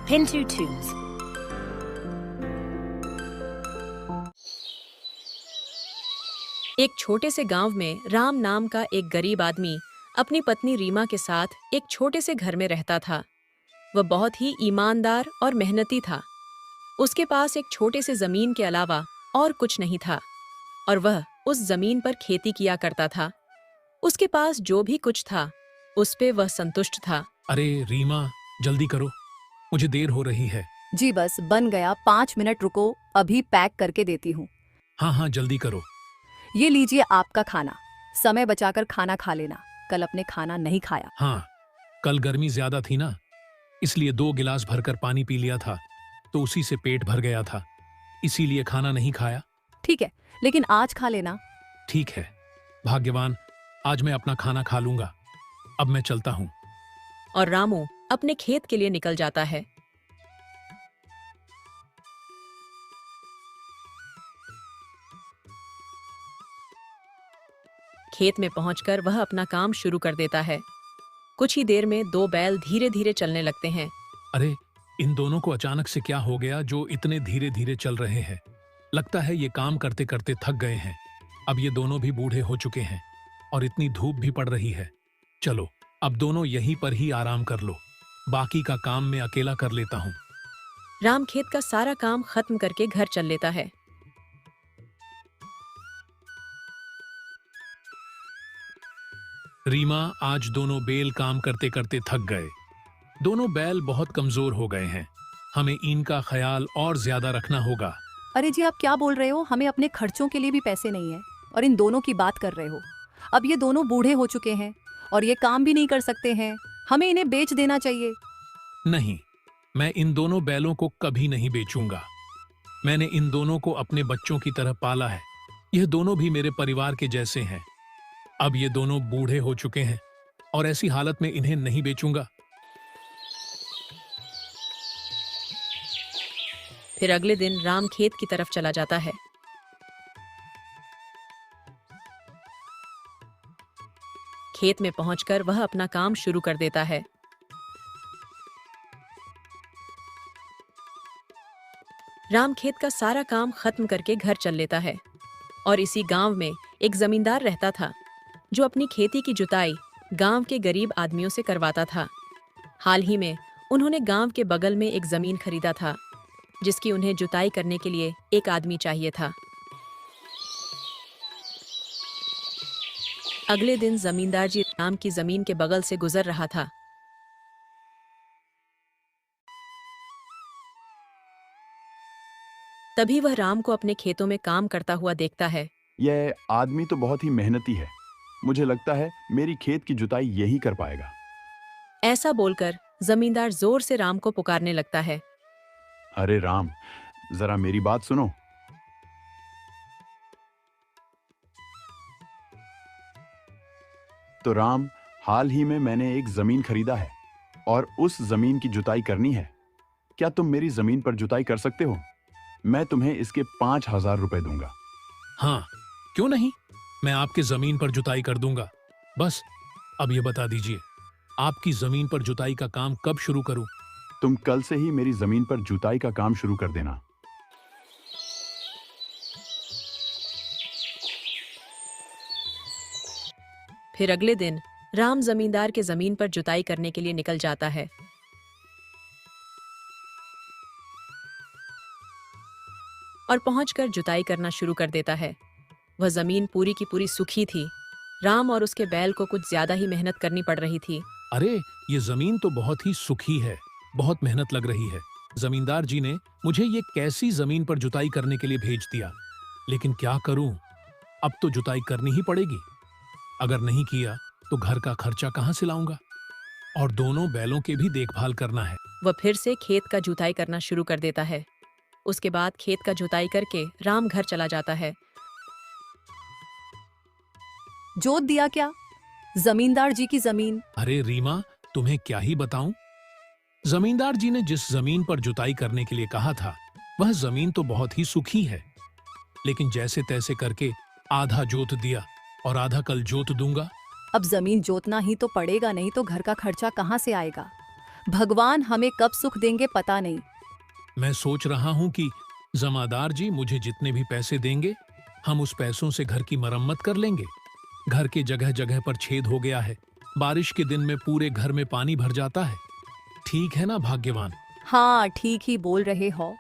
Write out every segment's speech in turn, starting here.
Pinto Tunes। एक छोटे से गांव में राम नाम का एक गरीब आदमी अपनी पत्नी रीमा के साथ एक छोटे से घर में रहता था। वह बहुत ही ईमानदार और मेहनती था। उसके पास एक छोटे से जमीन के अलावा और कुछ नहीं था और वह उस जमीन पर खेती किया करता था। उसके पास जो भी कुछ था उस पे वह संतुष्ट था। अरे रीमा, जल्दी करो, मुझे देर हो रही है। जी बस बन गया, 5 मिनट रुको, अभी पैक करके देती हूँ। हाँ हाँ, जल्दी करो। ये लीजिए आपका खाना, समय बचाकर खाना खा लेना, कल अपने खाना नहीं खाया। हाँ, कल गर्मी ज्यादा थी ना, इसलिए 2 गिलास भरकर पानी पी लिया था, तो उसी से पेट भर गया था, इसीलिए खाना नहीं खाया। ठीक है, लेकिन आज खा लेना। ठीक है भाग्यवान, आज मैं अपना खाना खा लूंगा। अब मैं चलता हूँ। और रामू अपने खेत के लिए निकल जाता है। खेत में पहुंचकर वह अपना काम शुरू कर देता है। कुछ ही देर में 2 बैल धीरे धीरे चलने लगते हैं। अरे, इन दोनों को अचानक से क्या हो गया जो इतने धीरे धीरे चल रहे हैं? लगता है ये काम करते करते थक गए हैं। अब ये दोनों भी बूढ़े हो चुके हैं और इतनी धूप भी पड़ रही है। चलो, अब दोनों यहीं पर ही आराम कर लो, बाकी का काम मैं अकेला कर लेता हूँ। राम खेत का सारा काम खत्म करके घर चल लेता है। रीमा, आज दोनों बैल काम करते करते थक गए। दोनों बैल बहुत कमजोर हो गए हैं, हमें इनका ख्याल और ज्यादा रखना होगा। अरे जी, आप क्या बोल रहे हो? हमें अपने खर्चों के लिए भी पैसे नहीं है और इन दोनों की बात कर रहे हो। अब ये दोनों बूढ़े हो चुके हैं और ये काम भी नहीं कर सकते हैं, हमें इन्हें बेच देना चाहिए। नहीं, मैं इन दोनों बैलों को कभी नहीं बेचूंगा। मैंने इन दोनों को अपने बच्चों की तरह पाला है। यह दोनों भी मेरे परिवार के जैसे हैं। अब ये दोनों बूढ़े हो चुके हैं और ऐसी हालत में इन्हें नहीं बेचूंगा। फिर अगले दिन राम खेत की तरफ चला जाता है। खेत में पहुंचकर वह अपना काम शुरू कर देता है। राम खेत का सारा काम खत्म करके घर चल लेता है और इसी गांव में एक जमींदार रहता था जो अपनी खेती की जुताई गांव के गरीब आदमियों से करवाता था। हाल ही में उन्होंने गांव के बगल में एक जमीन खरीदा था जिसकी उन्हें जुताई करने के लिए एक आदमी चाहिए था। अगले दिन जमींदार जी राम की जमीन के बगल से गुजर रहा था। तभी वह राम को अपने खेतों में काम करता हुआ देखता है। यह आदमी तो बहुत ही मेहनती है, मुझे लगता है मेरी खेत की जुताई यही कर पाएगा। ऐसा बोलकर जमींदार जोर से राम को पुकारने लगता है। अरे राम, जरा मेरी बात सुनो। तो राम, हाल ही में मैंने एक जमीन खरीदा है और उस जमीन की जुताई करनी है। क्या तुम मेरी जमीन पर जुताई कर सकते हो? मैं तुम्हें इसके 5,000 रुपए दूंगा। हाँ, क्यों नहीं, मैं आपके जमीन पर जुताई कर दूंगा। बस अब ये बता दीजिए, आपकी जमीन पर जुताई का काम कब शुरू करूं? तुम कल से ही मेरी जमीन पर जुताई का काम शुरू कर देना। फिर अगले दिन राम जमींदार के जमीन पर जुताई करने के लिए निकल जाता है। और पहुंचकर जुताई करना शुरू कर देता है। वह जमीन पूरी की पूरी सूखी थी। राम और उसके बैल को कुछ ज्यादा ही मेहनत करनी पड़ रही थी। अरे, ये जमीन तो बहुत ही सूखी है, बहुत मेहनत लग रही है। जमींदार जी ने मुझे ये कैसी जमीन पर जुताई करने के लिए भेज दिया, लेकिन क्या करूं, अब तो जुताई करनी ही पड़ेगी। अगर नहीं किया तो घर का खर्चा कहां से लाऊंगा और दोनों बैलों के भी देखभाल करना है। वह फिर से खेत का जुताई करना शुरू कर देता है। उसके बाद खेत का जुताई करके राम घर चला जाता है। जोत दिया क्या? जमींदार जी की जमीन। अरे रीमा, तुम्हें क्या ही बताऊं, जमींदार जी ने जिस जमीन पर जुताई करने के लिए कहा था वह जमीन तो बहुत ही सूखी है, लेकिन जैसे तैसे करके आधा जोत दिया और आधा कल जोत दूंगा। अब जमीन जोतना ही तो पड़ेगा, नहीं तो घर का खर्चा कहाँ से आएगा? भगवान हमें कब सुख देंगे पता नहीं। मैं सोच रहा हूँ कि जमादार जी मुझे जितने भी पैसे देंगे, हम उस पैसों से घर की मरम्मत कर लेंगे। घर के जगह जगह पर छेद हो गया है। बारिश के दिन में पूरे घर में पानी भर जाता है। ठीक है ना भाग्यवान? हाँ, ठीक ही बोल रहे हो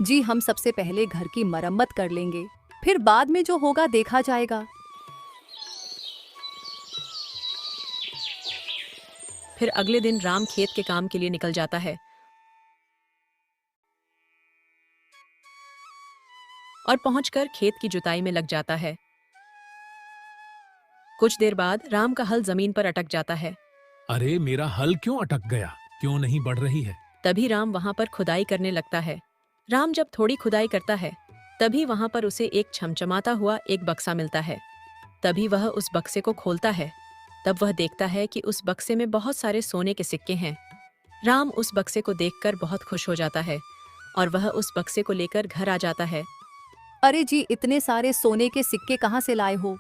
जी। हम सबसे पहले घर की मरम्मत कर लेंगे, फिर बाद में जो होगा देखा जाएगा। फिर अगले दिन राम खेत के काम के लिए निकल जाता है और पहुंचकर खेत की जुताई में लग जाता है। कुछ देर बाद राम का हल जमीन पर अटक जाता है। अरे मेरा हल क्यों अटक गया? क्यों नहीं बढ़ रही है? तभी राम वहां पर खुदाई करने लगता है। राम जब थोड़ी खुदाई करता है, तभी वहां पर उसे एक छमछमाता हुआ एक बक्सा मिलता है। तभी वह उस बक्से को खोलता है। तब वह देखता है कि उस बक्से में बहुत सारे सोने के सिक्के हैं। राम उस बक्से को देखकर बहुत खुश हो जाता है और वह उस बक्से को लेकर घर आ जाता है। अरे जी, इतने सारे सोने के सिक्के कहाँ से लाए हो?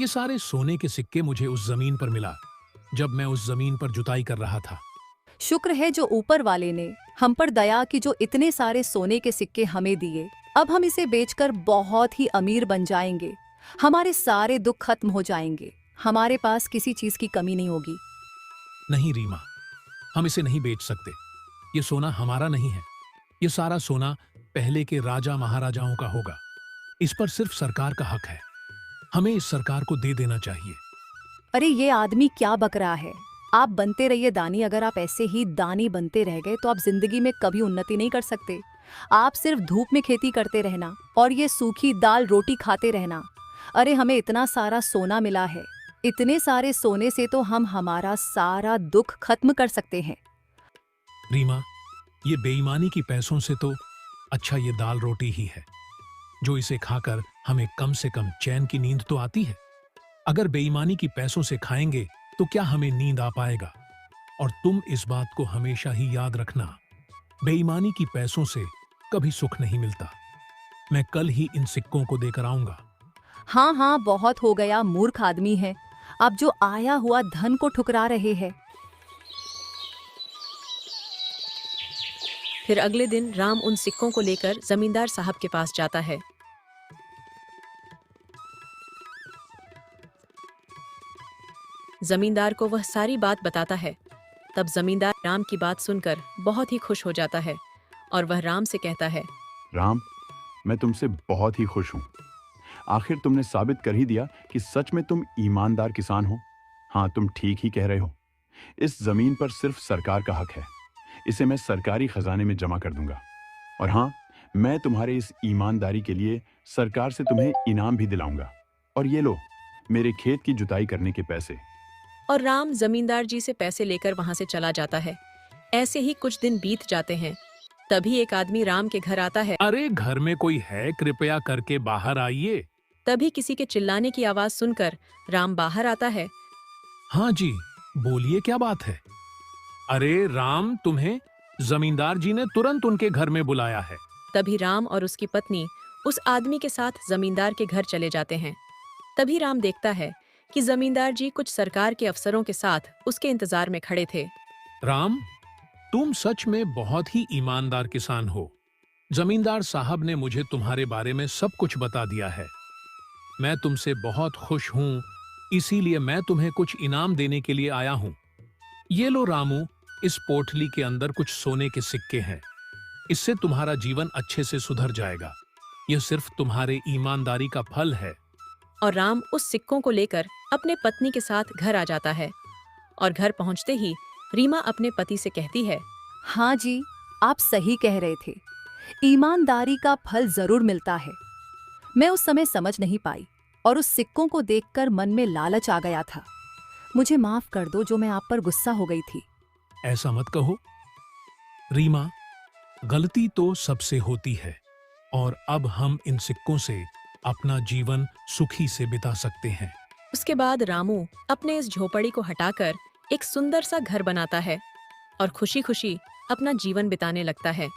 ये सारे सोने के सिक्के मुझे उस जमीन पर मिला, जब मैं उस जमीन पर जुताई कर रहा था। शुक्र है जो ऊपर वाले ने हम पर दया की, जो इतने सारे सोने के सिक्के हमें दिए। अब हम इसे बेचकर बहुत ही अमीर बन जाएंगे। हमारे सारे दुख खत्म हो जाएंगे। हमारे पास किसी चीज की कमी नहीं होगी। नहीं रीमा, हम इसे नहीं बेच सकते। ये सोना हमारा नहीं है। ये सारा सोना पहले के राजा महाराजाओं का होगा। इस पर सिर्फ सरकार का हक है। हमें इस सरकार को दे देना चाहिए। अरे ये आदमी क्या बक रहा है? आप बनते रहिए दानी। अगर आप ऐसे ही दानी बनते रह गए तो आप जिंदगी में कभी उन्नति नहीं कर सकते। आप सिर्फ धूप में खेती करते रहना और ये सूखी दाल रोटी खाते रहना। अरे हमें इतना सारा सोना मिला है। इतने सारे सोने से तो हम हमारा सारा दुख खत्म कर सकते हैं। रीमा, ये बेईमानी की पैसों से तो अच्छा ये दाल रोटी ही है, जो इसे खाकर हमें कम से कम चैन की नींद तो आती है। अगर बेईमानी की पैसों से खाएंगे तो क्या हमें नींद आ पाएगा? और तुम इस बात को हमेशा ही याद रखना, बेईमानी की पैसों से कभी सुख नहीं मिलता। मैं कल ही इन सिक्कों को देकर आऊंगा। हाँ हाँ, बहुत हो गया, मूर्ख आदमी है। अब जो आया हुआ धन को ठुकरा रहे हैं। फिर अगले दिन राम उन सिक्कों को लेकर जमींदार साहब के पास जाता है। जमींदार को वह सारी बात बताता है। तब जमींदार राम की बात सुनकर बहुत ही खुश हो जाता है और वह राम से कहता है, राम, मैं तुमसे बहुत ही खुश हूँ। आखिर तुमने साबित कर ही दिया कि सच में तुम ईमानदार किसान हो। हाँ, तुम ठीक ही कह रहे हो। इस जमीन पर सिर्फ सरकार का हक है। इसे मैं सरकारी खजाने में जमा कर दूंगा। और हाँ, मैं तुम्हारे इस ईमानदारी के लिए सरकार से तुम्हें इनाम भी दिलाऊंगा। और ये लो, मेरे खेत की जुताई करने के पैसे। और राम जमींदार जी से पैसे लेकर वहां से चला जाता है। ऐसे ही कुछ दिन बीत जाते हैं। तभी एक आदमी राम के घर आता है। अरे घर में कोई है? कृपया करके बाहर आइए। तभी किसी के चिल्लाने की आवाज सुनकर राम बाहर आता है। हाँ जी, बोलिए, क्या बात है? अरे राम, तुम्हें जमींदार जी ने तुरंत उनके घर में बुलाया है। तभी राम और उसकी पत्नी उस आदमी के साथ जमींदार के घर चले जाते हैं। तभी राम देखता है कि जमींदार जी कुछ सरकार के अफसरों के साथ उसके इंतजार में खड़े थे। राम, तुम सच में बहुत ही ईमानदार किसान हो। जमींदार साहब ने मुझे तुम्हारे बारे में सब कुछ बता दिया है। मैं तुमसे बहुत खुश हूँ, इसीलिए मैं तुम्हें कुछ इनाम देने के लिए आया हूँ। ये लो रामू, इस पोटली के अंदर कुछ सोने के सिक्के हैं। इससे तुम्हारा जीवन अच्छे से सुधर जाएगा। यह सिर्फ तुम्हारे ईमानदारी का फल है। और राम उस सिक्कों को लेकर अपने पत्नी के साथ घर आ जाता है। और घर पहुंचते ही रीमा अपने पति से कहती है, हाँ जी, आप सही कह रहे थे। ईमानदारी का फल जरूर मिलता है। मैं उस समय समझ नहीं पाई और उस सिक्कों को देखकर मन में लालच आ गया था। मुझे माफ कर दो जो मैं आप पर गुस्सा हो गई थी। ऐसा मत कहो रीमा, गलती तो सबसे होती है और अब हम इन सिक्कों से अपना जीवन सुखी से बिता सकते हैं। उसके बाद रामू अपने इस झोपड़ी को हटाकर एक सुंदर सा घर बनाता है और खुशी खुशी अपना जीवन बिताने लगता है।